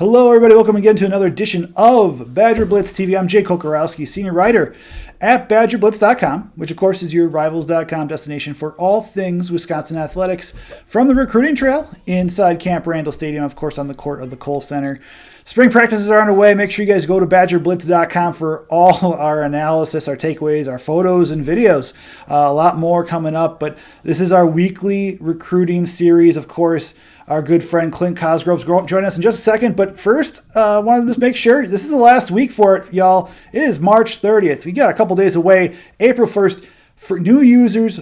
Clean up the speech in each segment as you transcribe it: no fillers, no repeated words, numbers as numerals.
Hello, everybody. Welcome again to another edition of BadgerBlitz TV. I'm Jake Kocorowski, senior writer at BadgerBlitz.com, which, of course, is your Rivals.com destination for all things Wisconsin athletics, from the recruiting trail inside Camp Randall Stadium, of course, on the court of the Kohl Center. Spring practices are underway. Make sure you guys go to BadgerBlitz.com for all our analysis, our takeaways, our photos, and videos. A lot more coming up, but this is our weekly recruiting series, of course. Our good friend Clint Cosgrove is joining us in just a second. But first, I wanted to just make sure this is the last week for it, y'all. It is March 30th. We got a couple days away. April 1st, for new users,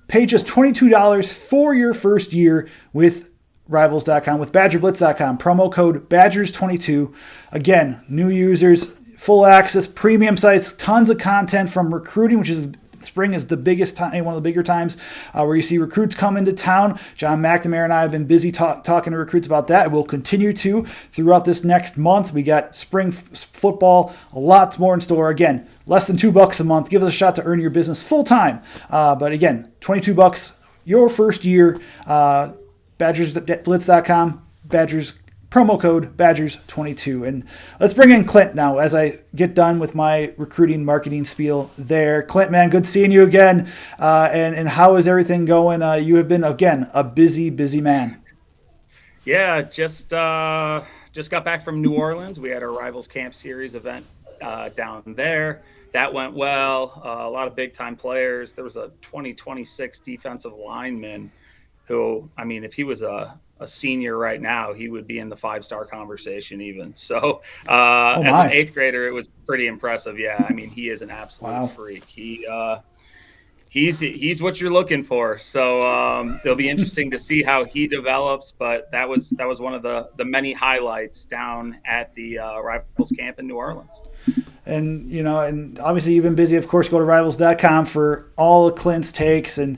pay just $22 for your first year with Rivals.com, with BadgerBlitz.com. Promo code Badgers22. Again, new users, full access, premium sites, tons of content from recruiting, which is spring is the biggest time, one of the bigger times where you see recruits come into town. John McNamara and I have been busy talking to recruits about that. We'll continue to throughout this next month. We got spring football, lots more in store. Again, less than $2 a month. Give us a shot to earn your business full time. But again, $22 your first year. BadgersBlitz.com. Badgers. Promo code Badgers22. And let's bring in Clint now as I get done with my recruiting marketing spiel there. Clint, man, good seeing you again. And how is everything going? You have been, again, a busy man. Yeah, just got back from New Orleans. We had our Rivals Camp Series event down there. That went well. A lot of big-time players. There was a 2026 defensive lineman who, I mean, if he was a senior right now, he would be in the 5-star conversation even. So as an 8th grader, it was pretty impressive. Yeah, I mean, he is an absolute freak. He's what you're looking for. So it'll be interesting to see how he develops. But that was one of the many highlights down at the Rivals camp in New Orleans. And, and obviously you've been busy, of course. Go to Rivals.com for all of Clint's takes. And,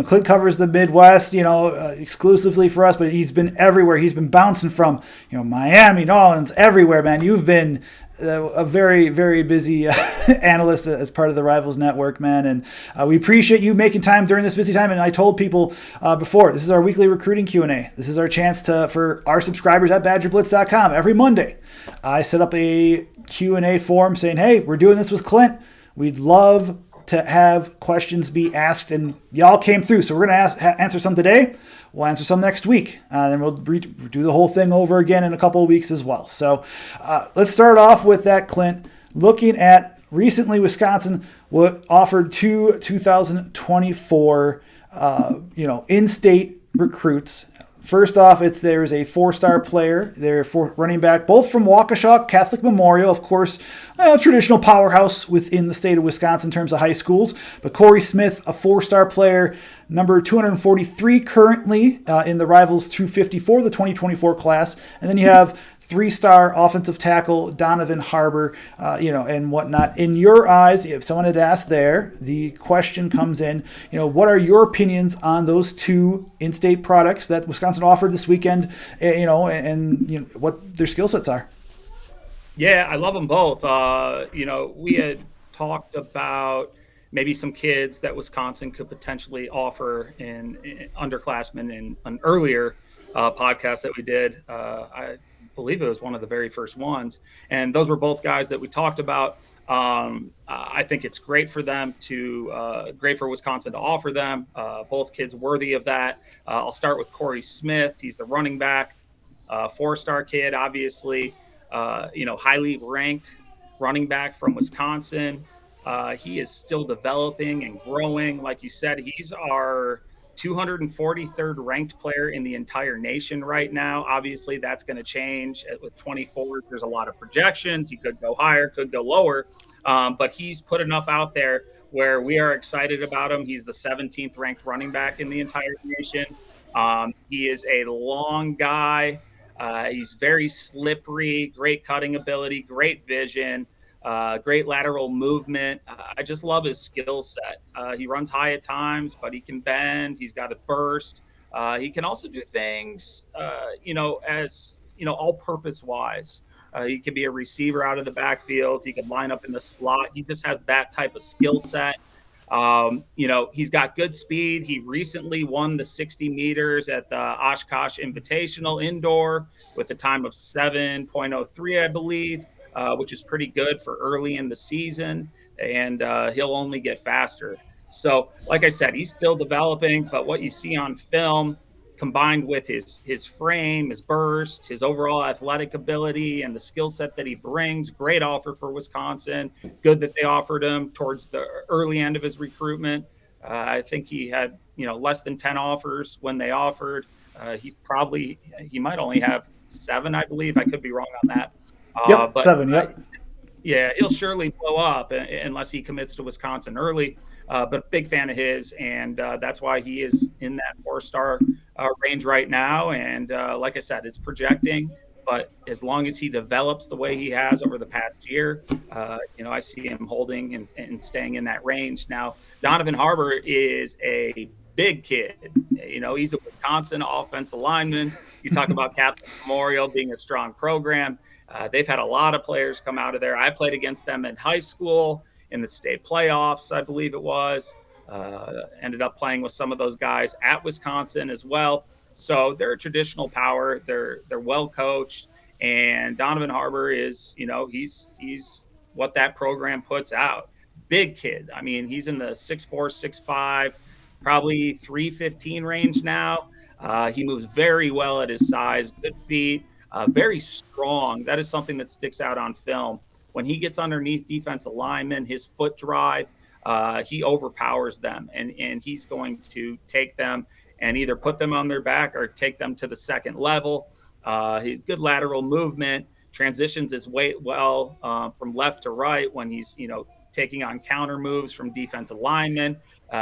Clint covers the Midwest, exclusively for us, but he's been everywhere. He's been bouncing from, Miami, New Orleans, everywhere, man. You've been a very, very busy analyst as part of the Rivals Network, man. And we appreciate you making time during this busy time. And I told people before, this is our weekly recruiting Q&A. This is our chance for our subscribers at BadgerBlitz.com. Every Monday, I set up a Q&A forum saying, hey, we're doing this with Clint. We'd love to have questions be asked, and y'all came through. So we're going to answer some today. We'll answer some next week. Then we'll do the whole thing over again in a couple of weeks as well. So let's start off with that, Clint. Looking at recently, Wisconsin offered 2024, in-state recruits. First off, there's a 4-star player there for running back, both from Waukesha Catholic Memorial, of course, a traditional powerhouse within the state of Wisconsin in terms of high schools. But Corey Smith, a 4-star player, number 243 currently in the Rivals 254, the 2024 class. And then you have 3-star offensive tackle Donovan Harbour, and whatnot. In your eyes, if someone had asked there, the question comes in, what are your opinions on those two in-state products that Wisconsin offered this weekend, and what their skill sets are? Yeah, I love them both. We had talked about maybe some kids that Wisconsin could potentially offer in underclassmen in an earlier podcast that we did. I believe it was one of the very first ones. And those were both guys that we talked about. I think it's great for them great for Wisconsin to offer them. Both kids worthy of that. I'll start with Corey Smith. He's the running back, 4-star kid, obviously, highly ranked running back from Wisconsin. He is still developing and growing. Like you said, he's our 243rd ranked player in the entire nation right now. Obviously, that's going to change with 24. There's a lot of projections. He could go higher, could go lower, but he's put enough out there where we are excited about him. He's the 17th ranked running back in the entire nation. He is a long guy. He's very slippery, great cutting ability, great vision. Great lateral movement. I just love his skill set. He runs high at times, but he can bend. He's got a burst. He can also do things, all-purpose wise. He can be a receiver out of the backfield. He can line up in the slot. He just has that type of skill set. He's got good speed. He recently won the 60 meters at the Oshkosh Invitational indoor with a time of 7:03, I believe, which is pretty good for early in the season. And he'll only get faster. So, like I said, he's still developing, but what you see on film combined with his frame, his burst, his overall athletic ability, and the skill set that he brings, great offer for Wisconsin. Good that they offered him towards the early end of his recruitment. I think he had less than 10 offers when they offered. He might only have 7, I believe. I could be wrong on that. Yep, But 7. Yep. yeah, he'll surely blow up unless he commits to Wisconsin early. But big fan of his, and that's why he is in that 4-star range right now. And like I said, it's projecting, but as long as he develops the way he has over the past year, I see him holding and staying in that range. Now, Donovan Harbour is a big kid. He's a Wisconsin offensive lineman. You talk about Catholic Memorial being a strong program. They've had a lot of players come out of there. I played against them in high school in the state playoffs, I believe it was. Ended up playing with some of those guys at Wisconsin as well. So they're a traditional power. They're well coached, and Donovan Harbour is, he's what that program puts out. Big kid. I mean, he's in the 6'4", 6'5", probably 315 range now. He moves very well at his size. Good feet. Very strong. That is something that sticks out on film. When he gets underneath defensive linemen, his foot drive, he overpowers them, and he's going to take them and either put them on their back or take them to the second level. He's good lateral movement, transitions his weight well from left to right when he's taking on counter moves from defensive linemen.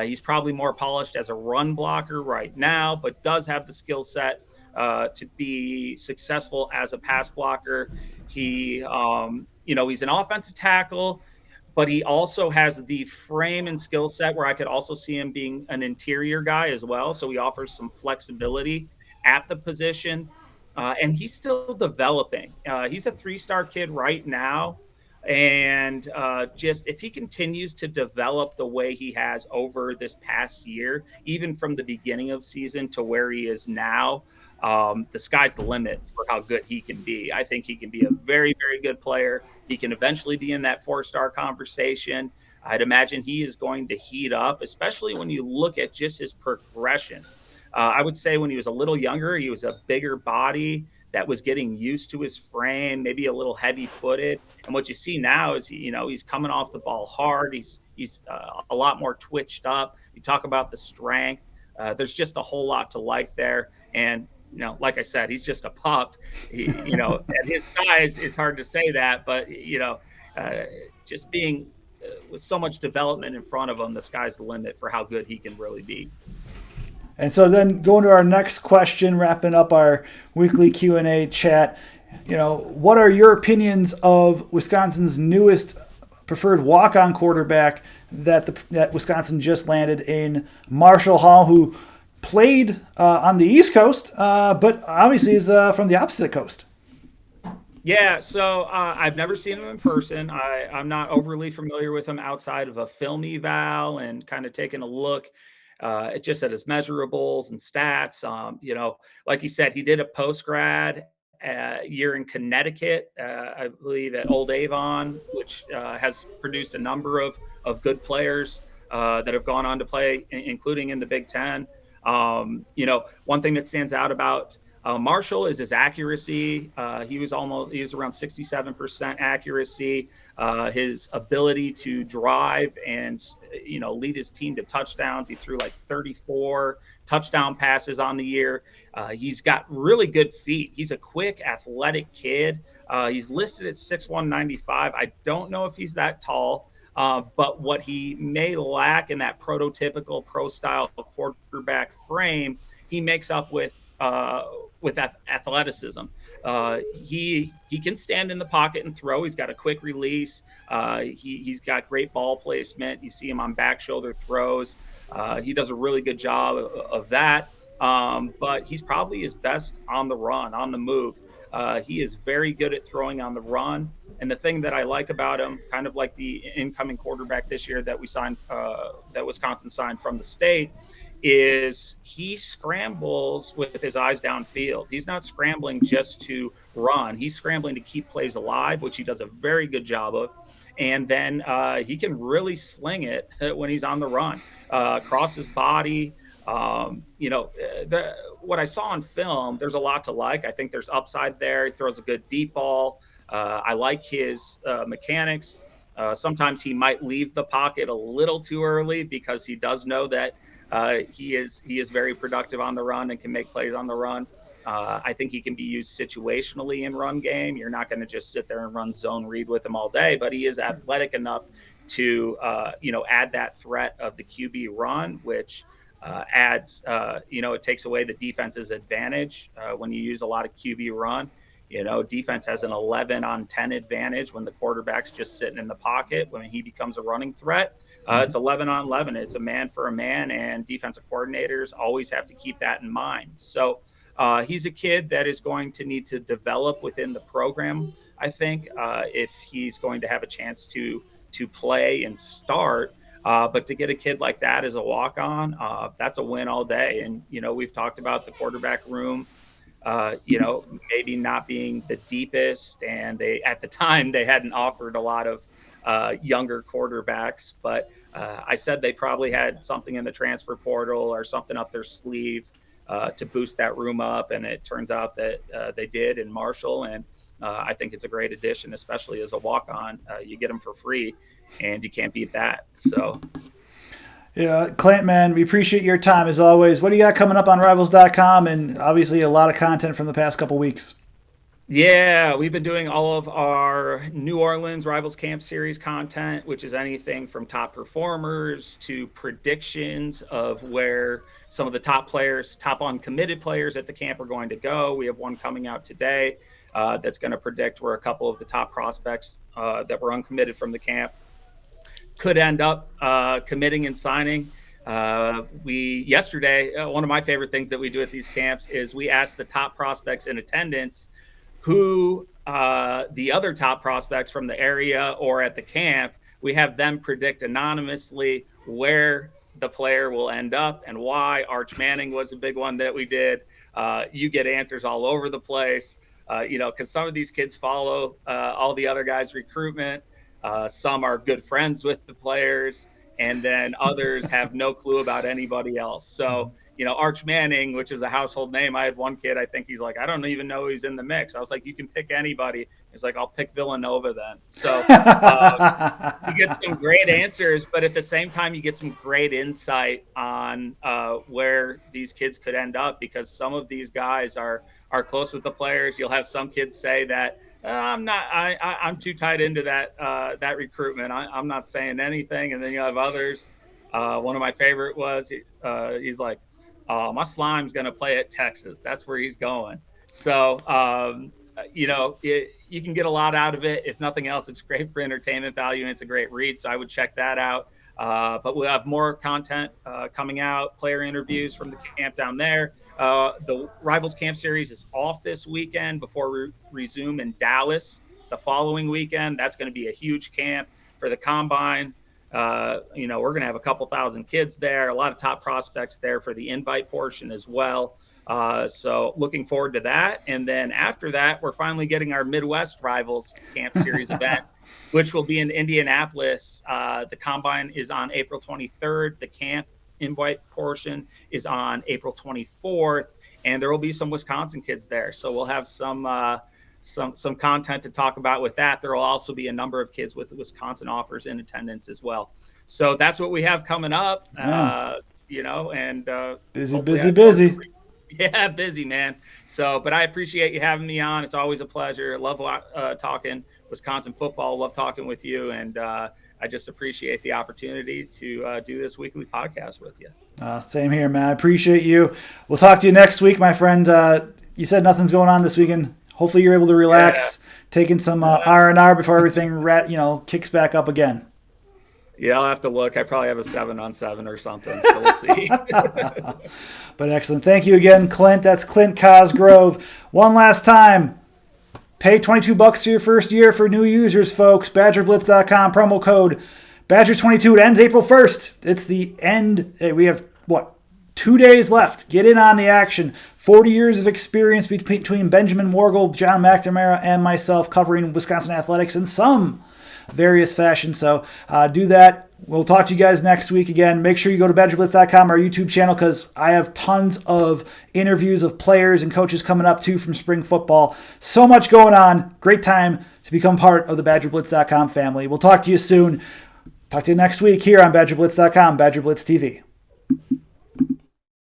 He's probably more polished as a run blocker right now, but does have the skill set to be successful as a pass blocker. He's an offensive tackle, but he also has the frame and skill set where I could also see him being an interior guy as well. So he offers some flexibility at the position. And he's still developing. He's a 3-star kid right now. And just if he continues to develop the way he has over this past year, even from the beginning of season to where he is now, the sky's the limit for how good he can be. I think he can be a very, very good player. He can eventually be in that 4-star conversation. I'd imagine he is going to heat up, especially when you look at just his progression. I would say when he was a little younger, he was a bigger body that was getting used to his frame, maybe a little heavy-footed. And what you see now is, he's coming off the ball hard. He's a lot more twitched up. You talk about the strength. There's just a whole lot to like there. And, like I said, he's just a pup. At his size, it's hard to say that. But, just being with so much development in front of him, the sky's the limit for how good he can really be. And so then going to our next question, wrapping up our weekly Q&A chat, what are your opinions of Wisconsin's newest preferred walk-on quarterback that Wisconsin just landed in Marshall Howe, who played on the East Coast, but obviously is from the opposite coast? Yeah, so I've never seen him in person. I'm not overly familiar with him outside of a film eval and kind of taking a look at his measurables and stats. Like you said, he did a post-grad year in Connecticut, I believe at Old Avon, which has produced a number of good players that have gone on to play, including in the Big Ten. One thing that stands out about Marshall is his accuracy. He was around 67% accuracy. His ability to drive and lead his team to touchdowns. He threw like 34 touchdown passes on the year. He's got really good feet. He's a quick, athletic kid. He's listed at 6'1", 95. I don't know if he's that tall. But what he may lack in that prototypical pro-style quarterback frame, he makes up with athleticism. He can stand in the pocket and throw. He's got a quick release. He's got great ball placement. You see him on back shoulder throws. He does a really good job of that. But he's probably his best on the run, on the move. He is very good at throwing on the run. And the thing that I like about him, kind of like the incoming quarterback this year that we signed, that Wisconsin signed from the state, is he scrambles with his eyes downfield. He's not scrambling just to run. He's scrambling to keep plays alive, which he does a very good job of. And then he can really sling it when he's on the run, across his body. What I saw on film, there's a lot to like. I think there's upside there. He throws a good deep ball. I like his mechanics. Sometimes he might leave the pocket a little too early because he does know that he is very productive on the run and can make plays on the run. I think he can be used situationally in run game. You're not going to just sit there and run zone read with him all day, but he is athletic enough to add that threat of the QB run, which adds it takes away the defense's advantage when you use a lot of QB run. Defense has an 11 on 10 advantage when the quarterback's just sitting in the pocket. When he becomes a running threat, it's 11 on 11. It's a man for a man, and defensive coordinators always have to keep that in mind. So he's a kid that is going to need to develop within the program, I think, if he's going to have a chance to play and start. But to get a kid like that as a walk-on, that's a win all day. And, we've talked about the quarterback room, maybe not being the deepest. And at the time, they hadn't offered a lot of younger quarterbacks. But I said they probably had something in the transfer portal or something up their sleeve to boost that room up. And it turns out that they did in Marshall. And I think it's a great addition, especially as a walk-on. You get them for free, and you can't beat that. So, yeah, Clint, man, we appreciate your time as always. What do you got coming up on Rivals.com? And obviously a lot of content from the past couple weeks. Yeah, we've been doing all of our New Orleans Rivals Camp Series content, which is anything from top performers to predictions of where some of the top uncommitted players at the camp are going to go. We have one coming out today that's going to predict where a couple of the top prospects that were uncommitted from the camp could end up committing and signing. Yesterday, one of my favorite things that we do at these camps is we ask the top prospects in attendance who the other top prospects from the area or at the camp, we have them predict anonymously where the player will end up and why. Arch Manning was a big one that we did. You get answers all over the place, because some of these kids follow all the other guys' recruitment. Some are good friends with the players, and then others have no clue about anybody else. So, Arch Manning, which is a household name. I had one kid, I think he's like, I don't even know he's in the mix. I was like, you can pick anybody. He's like, I'll pick Villanova then. So you get some great answers, but at the same time, you get some great insight on where these kids could end up, because some of these guys are close with the players. You'll have some kids say that I'm too tied into that recruitment. I'm not saying anything. And then you have others. One of my favorite was he's like, my slime's going to play at Texas. That's where he's going. So, you can get a lot out of it. If nothing else, it's great for entertainment value, and it's a great read. So I would check that out. But we'll have more content coming out, player interviews from the camp down there. The Rivals Camp Series is off this weekend before we resume in Dallas the following weekend. That's going to be a huge camp for the Combine. We're going to have a couple thousand kids there, a lot of top prospects there for the invite portion as well. So looking forward to that. And then after that, we're finally getting our Midwest Rivals Camp Series event, which will be in Indianapolis. The Combine is on April 23rd. The camp invite portion is on April 24th. And there will be some Wisconsin kids there. So we'll have some content to talk about with that. There will also be a number of kids with Wisconsin offers in attendance as well. So that's what we have coming up, Busy. Yeah, busy, man. So, but I appreciate you having me on. It's always a pleasure. I love talking Wisconsin football. Love talking with you. And I just appreciate the opportunity to do this weekly podcast with you. Same here, man. I appreciate you. We'll talk to you next week, my friend. You said nothing's going on this weekend. Hopefully you're able to relax, taking some R&R before everything kicks back up again. Yeah, I'll have to look. I probably have a 7-on-7 or something, so we'll see. But excellent. Thank you again, Clint. That's Clint Cosgrove. One last time, Pay $22 for your first year for new users, folks. BadgerBlitz.com, promo code Badger22. It ends April 1st. It's the end. We have, 2 days left. Get in on the action. 40 years of experience between Benjamin Morgul, John McNamara, and myself covering Wisconsin athletics in some various fashion. So do that. We'll talk to you guys next week again. Make sure you go to BadgerBlitz.com, our YouTube channel, because I have tons of interviews of players and coaches coming up too from spring football. So much going on. Great time to become part of the BadgerBlitz.com family. We'll talk to you soon. Talk to you next week here on BadgerBlitz.com, BadgerBlitz TV.